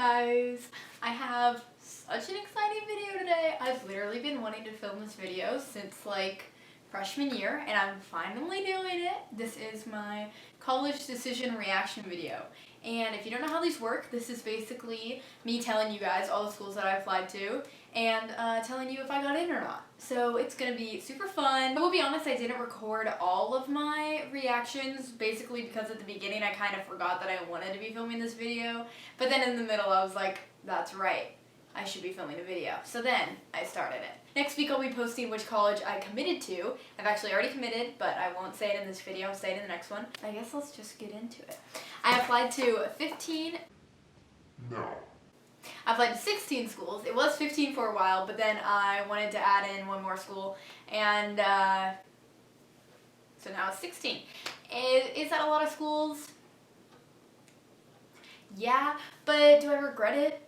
guys, I have such an exciting video today. I've literally been wanting to film this video since like freshman year, and I'm finally doing it. This is my college decision reaction video. And if you don't know how these work, this is basically me telling you guys all the schools that I applied to and telling you if I got in or not. So it's gonna be super fun. I will be honest, I didn't record all of my reactions, basically because at the beginning I kind of forgot that I wanted to be filming this video. But then in the middle I was like, that's right, I should be filming a video. So then I started it. Next week I'll be posting which college I committed to. I've actually already committed, but I won't say it in this video, I'll say it in the next one. I guess let's just get into it. I applied to 15. No. I applied to 16 schools. It was 15 for a while, but then I wanted to add in one more school, and so now it's 16. Is that a lot of schools? Yeah, but do I regret it?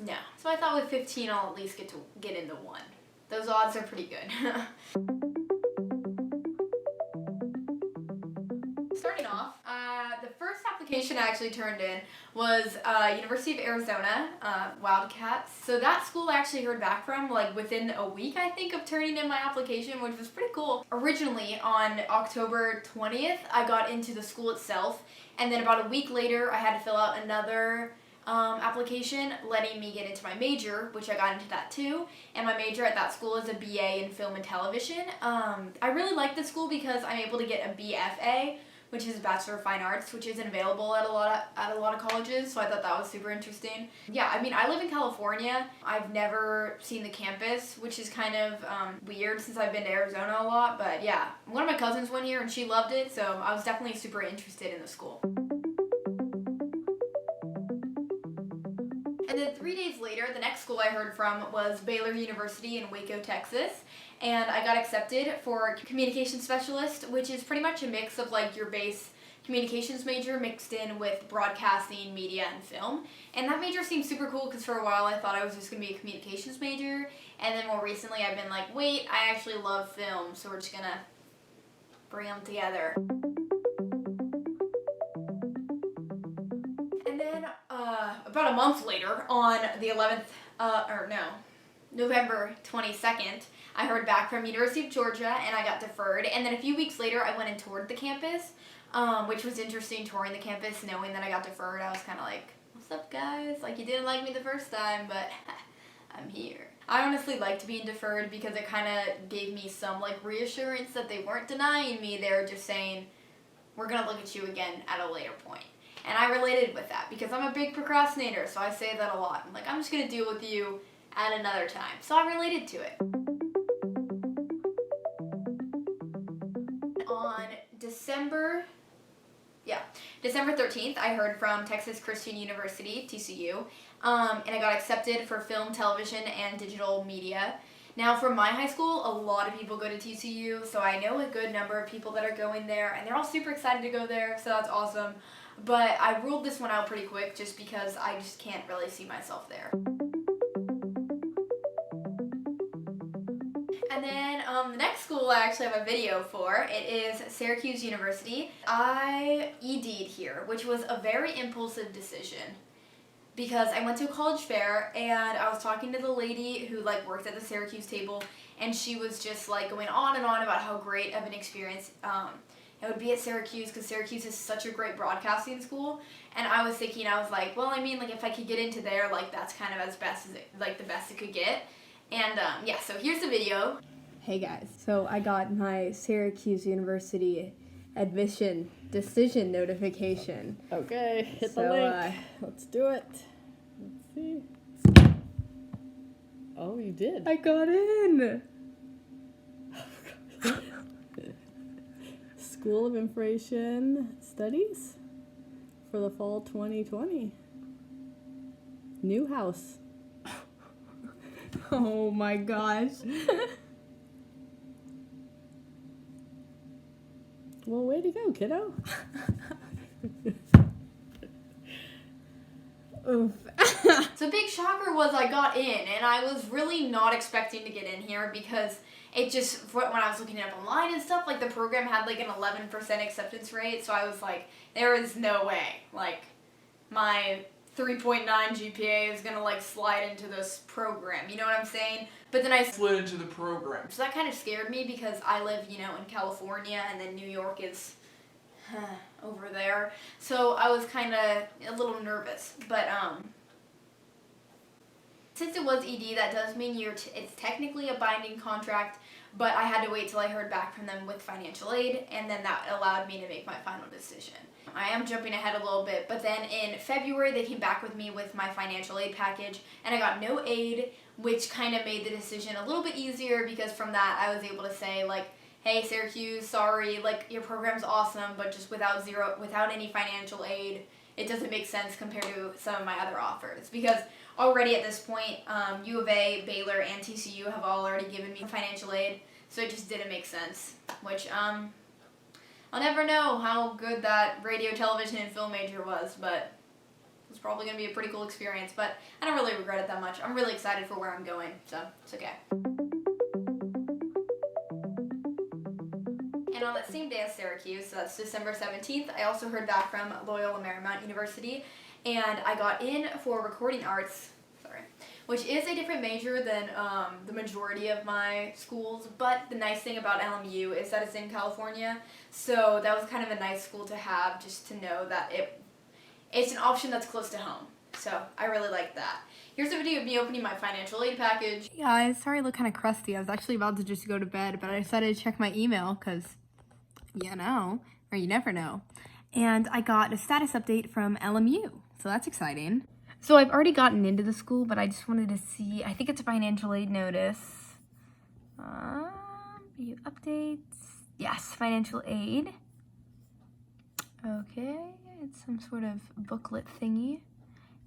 No. So I thought with 15 I'll at least get into one. Those odds are pretty good. Starting off, the first application I actually turned in was University of Arizona, Wildcats. So that school I actually heard back from like within a week, I think, of turning in my application, which was pretty cool. Originally on October 20th, I got into the school itself, and then about a week later I had to fill out another application letting me get into my major, which I got into that too, and my major at that school is a BA in film and television. I really like this school because I'm able to get a BFA, which is a Bachelor of Fine Arts, which isn't available at a lot of colleges, so I thought that was super interesting. Yeah, I mean, I live in California. I've never seen the campus, which is kind of weird since I've been to Arizona a lot, but yeah. One of my cousins went here and she loved it, so I was definitely super interested in the school. And then 3 days later, the next school I heard from was Baylor University in Waco, Texas. And I got accepted for communication specialist, which is pretty much a mix of like your base communications major mixed in with broadcasting, media, and film. And that major seemed super cool because for a while I thought I was just going to be a communications major. And then more recently I've been like, wait, I actually love film, so we're just going to bring them together. And then about a month later, on the 11th, November 22nd, I heard back from University of Georgia and I got deferred. And then a few weeks later, I went and toured the campus, which was interesting, touring the campus, knowing that I got deferred. I was kind of like, what's up, guys? Like, you didn't like me the first time, but I'm here. I honestly liked being deferred because it kind of gave me some, like, reassurance that they weren't denying me. They were just saying, we're going to look at you again at a later point. And I related with that because I'm a big procrastinator, so I say that a lot. I'm like, I'm just going to deal with you at another time. So I related to it. On December 13th, I heard from Texas Christian University, TCU, and I got accepted for film, television, and digital media. Now, for my high school, a lot of people go to TCU, so I know a good number of people that are going there, and they're all super excited to go there, so that's awesome. But I ruled this one out pretty quick just because I just can't really see myself there. And then the next school I actually have a video for, it is Syracuse University. I ED'd here, which was a very impulsive decision because I went to a college fair and I was talking to the lady who like worked at the Syracuse table, and she was just like going on and on about how great of an experience it would be at Syracuse because Syracuse is such a great broadcasting school. And I was thinking, I was like, well, I mean, like if I could get into there, like that's kind of as best as it, like the best it could get. And yeah, so here's the video. Hey guys, so I got my Syracuse University admission decision notification. Okay, hit the link. Let's do it. Let's see. Oh, you did. I got in. School of Information Studies for the fall 2020. Newhouse. Oh my gosh. Well, way to go, kiddo. Oof. So big shocker was I got in, and I was really not expecting to get in here because it just, when I was looking it up online and stuff, like the program had like an 11% acceptance rate, so I was like, there is no way. Like, my 3.9 GPA is gonna like slide into this program, you know what I'm saying? But then I slid into the program. So that kind of scared me because I live, you know, in California, and then New York is over there. So I was kind of a little nervous, but since it was ED, that does mean it's technically a binding contract, but I had to wait till I heard back from them with financial aid, and then that allowed me to make my final decision. I am jumping ahead a little bit, but then in February they came back with me with my financial aid package, and I got no aid, which kind of made the decision a little bit easier, because from that I was able to say, like, hey, Syracuse, sorry, like, your program's awesome, but just without any financial aid, it doesn't make sense compared to some of my other offers. Because already at this point, U of A, Baylor, and TCU have all already given me financial aid, so it just didn't make sense, which, I'll never know how good that radio, television, and film major was, but it was probably going to be a pretty cool experience, but I don't really regret it that much. I'm really excited for where I'm going, so it's okay. And on that same day as Syracuse, so that's December 17th, I also heard back from Loyola Marymount University, and I got in for recording arts, which is a different major than the majority of my schools, but the nice thing about LMU is that it's in California, so that was kind of a nice school to have, just to know that it's an option that's close to home, so I really like that. Here's a video of me opening my financial aid package. Hey guys, sorry I look kind of crusty. I was actually about to just go to bed, but I decided to check my email because you know, or you never know. And I got a status update from LMU, so that's exciting. So I've already gotten into the school, but I just wanted to see, I think it's a financial aid notice. View updates. Yes, financial aid. Okay, it's some sort of booklet thingy.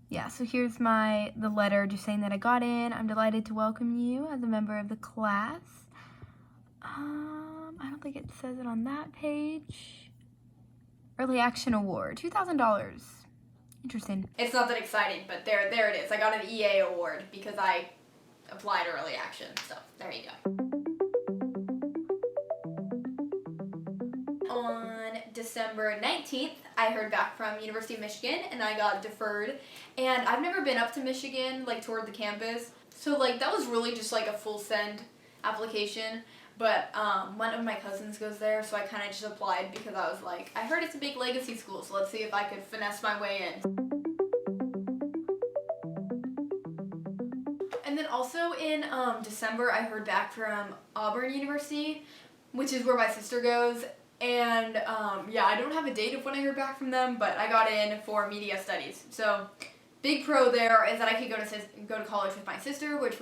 Yeah, so here's the letter just saying that I got in. I'm delighted to welcome you as a member of the class. I don't think it says it on that page. Early Action Award, $2,000. Interesting. It's not that exciting, but there it is. I got an EA award because I applied early action, so there you go. On December 19th, I heard back from University of Michigan, and I got deferred. And I've never been up to Michigan, like, toward the campus. So, like, that was really just, like, a full send application. But one of my cousins goes there, so I kind of just applied because I was like, I heard it's a big legacy school, so let's see if I could finesse my way in. And then also in December, I heard back from Auburn University, which is where my sister goes. And yeah, I don't have a date of when I heard back from them, but I got in for media studies. So big pro there is that I could go to college with my sister, which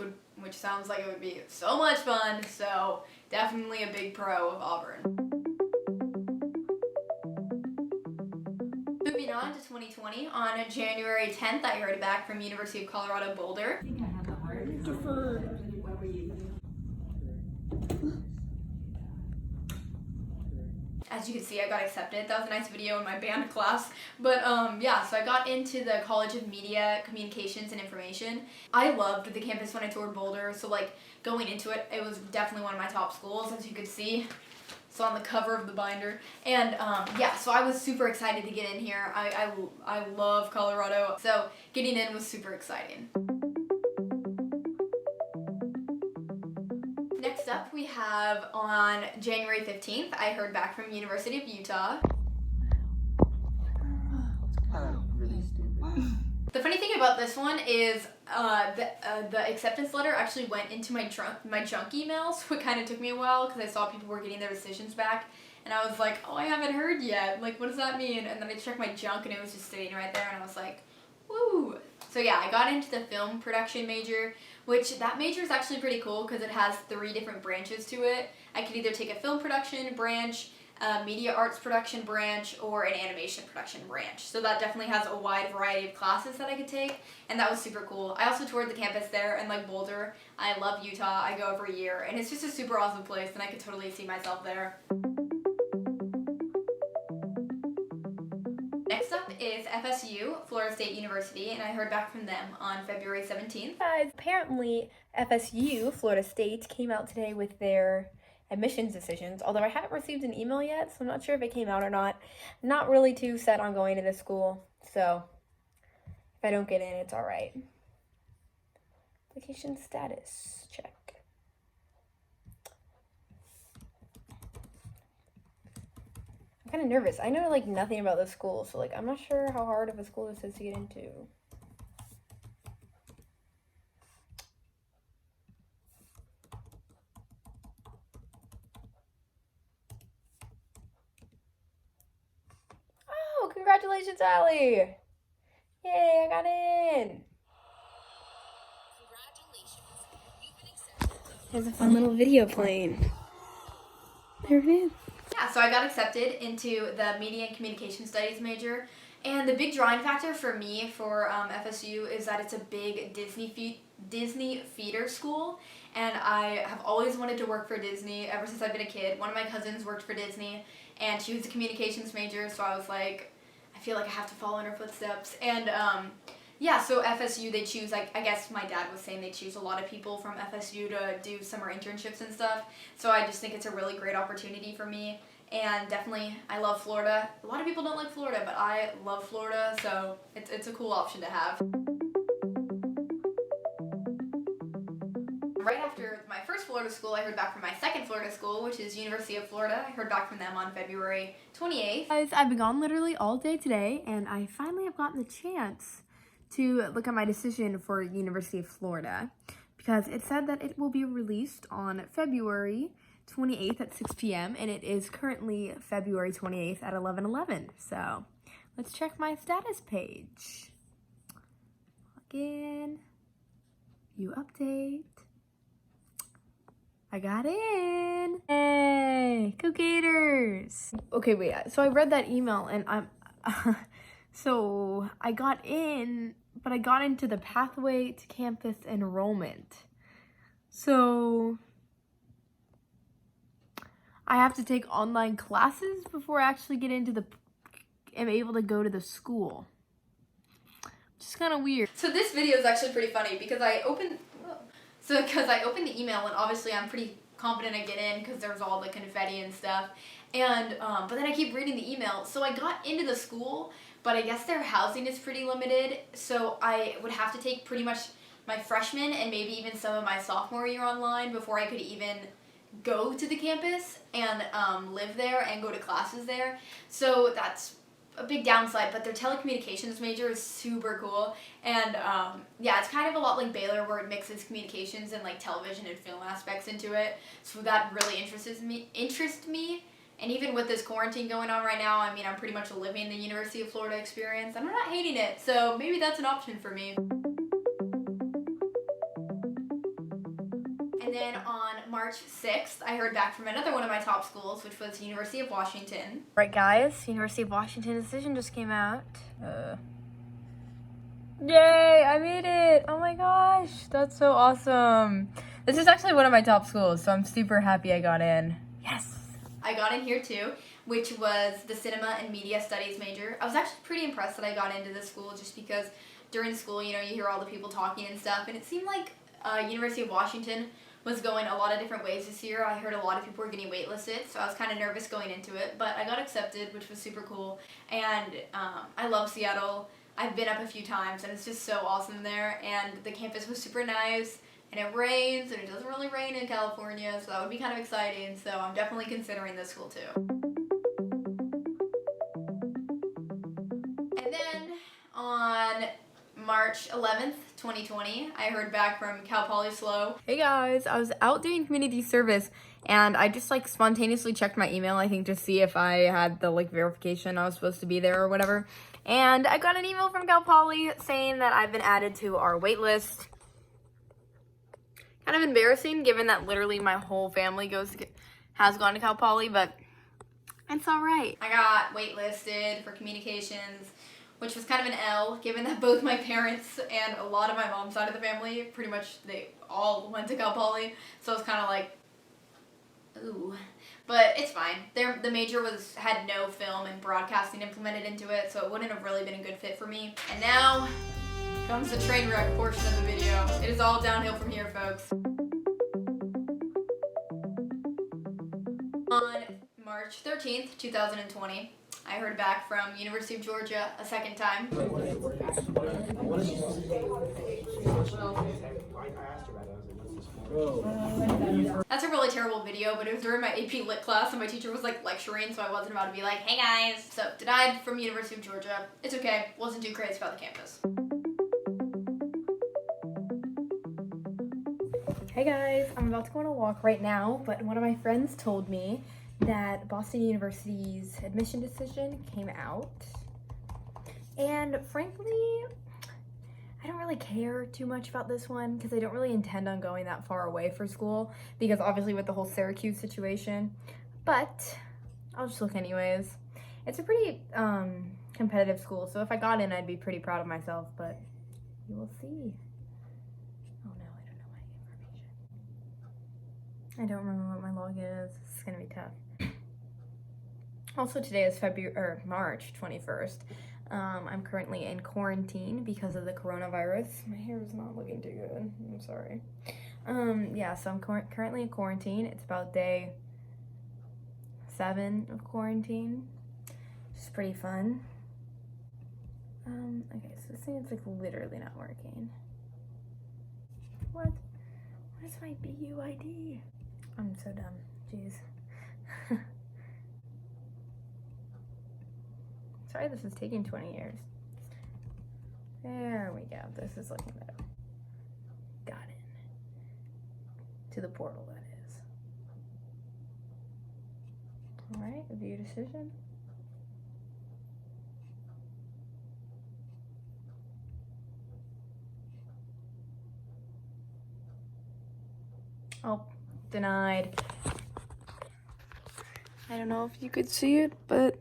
sounds like it would be so much fun. So definitely a big pro of Auburn. Moving on to 2020, on January 10th, I heard back from University of Colorado Boulder. Deferred. As you can see, I got accepted. That was a nice video in my band class. But yeah, so I got into the College of Media, Communications, and Information. I loved the campus when I toured Boulder, so like going into it, it was definitely one of my top schools, as you could see. It's on the cover of the binder. And yeah, so I was super excited to get in here. I love Colorado, so getting in was super exciting. Next up, we have on January 15th, I heard back from University of Utah. Really stupid. The funny thing about this one is the acceptance letter actually went into my junk email, so it kind of took me a while because I saw people were getting their decisions back, and I was like, oh, I haven't heard yet. Like, what does that mean? And then I checked my junk, and it was just sitting right there, and I was like, woo. So yeah, I got into the film production major, which that major is actually pretty cool because it has 3 different branches to it. I could either take a film production branch, a media arts production branch, or an animation production branch. So that definitely has a wide variety of classes that I could take, and that was super cool. I also toured the campus there, and like Boulder, I love Utah. I go every year, and it's just a super awesome place, and I could totally see myself there. Next up is FSU, Florida State University, and I heard back from them on February 17th. Guys, apparently FSU, Florida State, came out today with their admissions decisions, although I haven't received an email yet, so I'm not sure if it came out or not. I'm not really too set on going to this school, so if I don't get in, it's alright. Application status, check. I'm kind of nervous. I know like nothing about this school, so like I'm not sure how hard of a school this is to get into. Oh, congratulations, Allie! Yay, I got in! There's a fun little video playing. There it is. Yeah, so I got accepted into the Media and Communication Studies major, and the big drawing factor for me for FSU is that it's a big Disney feeder school, and I have always wanted to work for Disney ever since I've been a kid. One of my cousins worked for Disney, and she was a communications major, so I was like, I feel like I have to follow in her footsteps. And yeah, so FSU, they choose, like, I guess my dad was saying they choose a lot of people from FSU to do summer internships and stuff. So I just think it's a really great opportunity for me. And definitely, I love Florida. A lot of people don't like Florida, but I love Florida, so it's a cool option to have. Right after my first Florida school, I heard back from my second Florida school, which is University of Florida. I heard back from them on February 28th. Guys, I've been gone literally all day today, and I finally have gotten the chance to look at my decision for University of Florida, because it said that it will be released on February 28th at 6 p.m. and it is currently February 28th at 11:11. So let's check my status page. Log in, view update. I got in. Hey, go Gators. Okay, wait. So I read that email and I'm so I got in, but I got into the pathway to campus enrollment. So I have to take online classes before I actually get into am able to go to the school. Which is kind of weird. So this video is actually pretty funny because I opened the email, and obviously I'm pretty confident I get in because there's all the confetti and stuff. And but then I keep reading the email. So I got into the school, but I guess their housing is pretty limited. So I would have to take pretty much my freshman and maybe even some of my sophomore year online before I could even go to the campus and live there and go to classes there. So that's a big downside, but their telecommunications major is super cool. And yeah, it's kind of a lot like Baylor, where it mixes communications and like television and film aspects into it. So that really interests me. And even with this quarantine going on right now, I mean, I'm pretty much living the University of Florida experience, and I'm not hating it. So maybe that's an option for me. And then on March 6th, I heard back from another one of my top schools, which was University of Washington. Right, guys, University of Washington decision just came out. Yay, I made it! Oh my gosh, that's so awesome. This is actually one of my top schools, so I'm super happy I got in. Yes! I got in here too, which was the Cinema and Media Studies major. I was actually pretty impressed that I got into this school just because during school, you know, you hear all the people talking and stuff, and it seemed like University of Washington was going a lot of different ways this year. I heard a lot of people were getting waitlisted, so I was kind of nervous going into it, but I got accepted, which was super cool. And I love Seattle. I've been up a few times, and it's just so awesome there. And the campus was super nice, and it rains, and it doesn't really rain in California, so that would be kind of exciting. So I'm definitely considering this school too. And then on March 11th, 2020, I heard back from Cal Poly SLO. Hey guys, I was out doing community service and I just like spontaneously checked my email, I think, to see if I had the like verification I was supposed to be there or whatever. And I got an email from Cal Poly saying that I've been added to our wait list. Kind of embarrassing given that literally my whole family has gone to Cal Poly, but it's all right. I got waitlisted for communications, which was kind of an L, given that both my parents and a lot of my mom's side of the family, pretty much they all went to Cal Poly, so it was kind of like, ooh. But it's fine. The major had no film and broadcasting implemented into it, so it wouldn't have really been a good fit for me. And now comes the train wreck portion of the video. It is all downhill from here, folks. On March 13th, 2020, I heard back from University of Georgia a second time. That's a really terrible video, but it was during my AP Lit class and my teacher was like lecturing, so I wasn't about to be like, hey guys. So denied from University of Georgia. It's okay, wasn't too crazy about the campus. Hey guys, I'm about to go on a walk right now, but one of my friends told me that Boston University's admission decision came out. And frankly, I don't really care too much about this one because I don't really intend on going that far away for school because obviously with the whole Syracuse situation, but I'll just look anyways. It's a pretty competitive school, so if I got in, I'd be pretty proud of myself, but you will see. Oh no, I don't know my information. I don't remember what my login is. This is gonna be tough. Also, today is March 21st. I'm currently in quarantine because of the coronavirus. My hair is not looking too good. I'm sorry. Yeah, so I'm currently in quarantine. It's about day 7 of quarantine. It's pretty fun. Okay, so this thing is like literally not working. What is my BUID? I'm so dumb. Jeez. Sorry this is taking 20 years. There we go. This is looking better. Got in. To the portal, that is. Alright, view decision. Oh, denied. I don't know if you could see it, but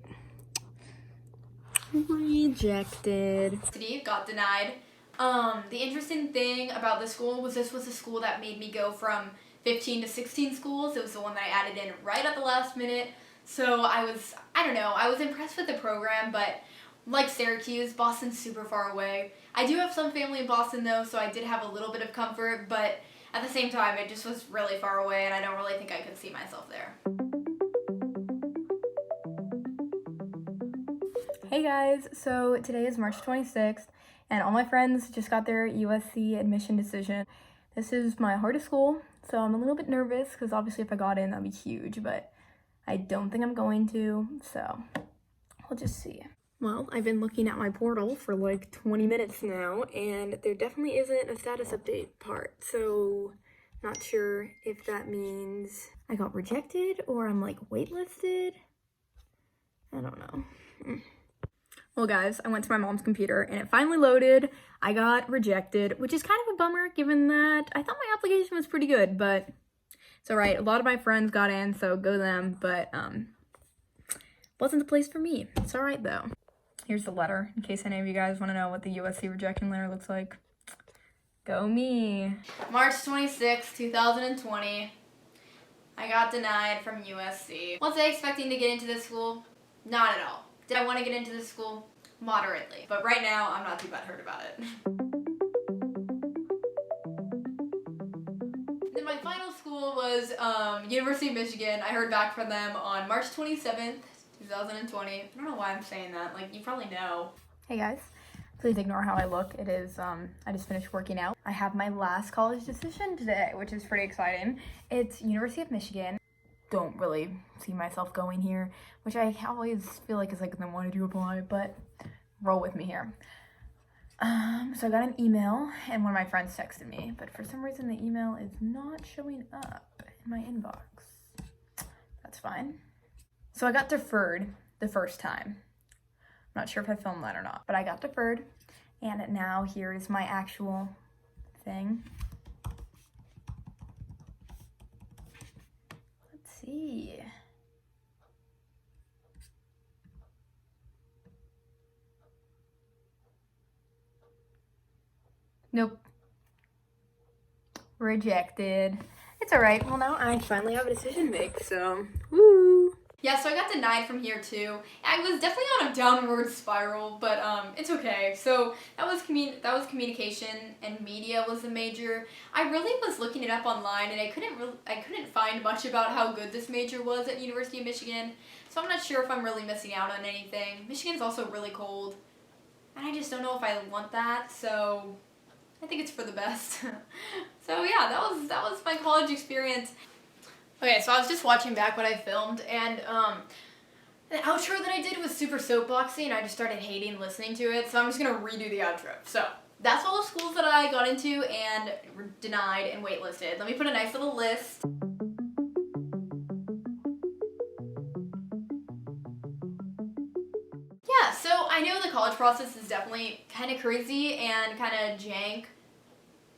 rejected. Got denied. The interesting thing about this school was this was a school that made me go from 15 to 16 schools. It was the one that I added in right at the last minute. So I was impressed with the program, but like Syracuse, Boston's super far away. I do have some family in Boston though, so I did have a little bit of comfort, but at the same time, it just was really far away and I don't really think I could see myself there. Hey guys, so today is March 26th and all my friends just got their USC admission decision. This is my hardest school, so I'm a little bit nervous because obviously if I got in, that'd be huge, but I don't think I'm going to, so we'll just see. Well, I've been looking at my portal for like 20 minutes now and there definitely isn't a status update part, so not sure if that means I got rejected or I'm like waitlisted. I don't know. Well guys, I went to my mom's computer and it finally loaded. I got rejected, which is kind of a bummer given that I thought my application was pretty good, but it's alright. A lot of my friends got in, so go them, but wasn't the place for me. It's alright though. Here's the letter, in case any of you guys want to know what the USC rejection letter looks like. Go me. March 26, 2020. I got denied from USC. Was I expecting to get into this school? Not at all. Did I want to get into this school? Moderately. But right now, I'm not too butthurt about it. Then my final school was University of Michigan. I heard back from them on March 27th, 2020. I don't know why I'm saying that. Like, you probably know. Hey guys, please ignore how I look. It is, I just finished working out. I have my last college decision today, which is pretty exciting. It's University of Michigan. Don't really see myself going here, which I always feel like is like, then why did you apply? But roll with me here. So I got an email and one of my friends texted me, but for some reason the email is not showing up in my inbox. That's fine. So I got deferred the first time. I'm not sure if I filmed that or not, but I got deferred and now here is my actual thing. See. Nope. Rejected. It's alright. Well, now I finally have a decision to make, so woo. Yeah, so I got denied from here too. I was definitely on a downward spiral, but it's okay. So that was communication and media was the major. I really was looking it up online and I couldn't find much about how good this major was at University of Michigan. so I'm not sure if I'm really missing out on anything. Michigan's also really cold, and I just don't know if I want that, so I think it's for the best. So yeah, that was my college experience. Okay, so I was just watching back what I filmed, and the outro that I did was super soapboxy, and I just started hating listening to it, so I'm just gonna redo the outro. So that's all the schools that I got into and were denied and waitlisted. Let me put a nice little list. Yeah, so I know the college process is definitely kind of crazy and kind of jank.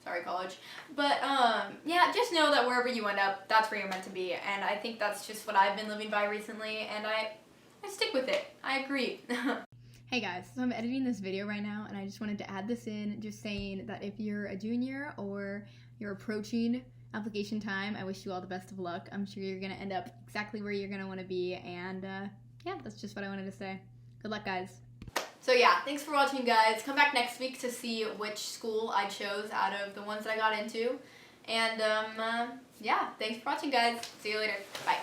Sorry, college. But, yeah, just know that wherever you end up, that's where you're meant to be. And I think that's just what I've been living by recently, and I stick with it. I agree. Hey guys, so I'm editing this video right now, and I just wanted to add this in, just saying that if you're a junior or you're approaching application time, I wish you all the best of luck. I'm sure you're gonna end up exactly where you're gonna want to be, and yeah, that's just what I wanted to say. Good luck, guys. So yeah, thanks for watching, guys. Come back next week to see which school I chose out of the ones that I got into. And yeah, thanks for watching, guys. See you later. Bye.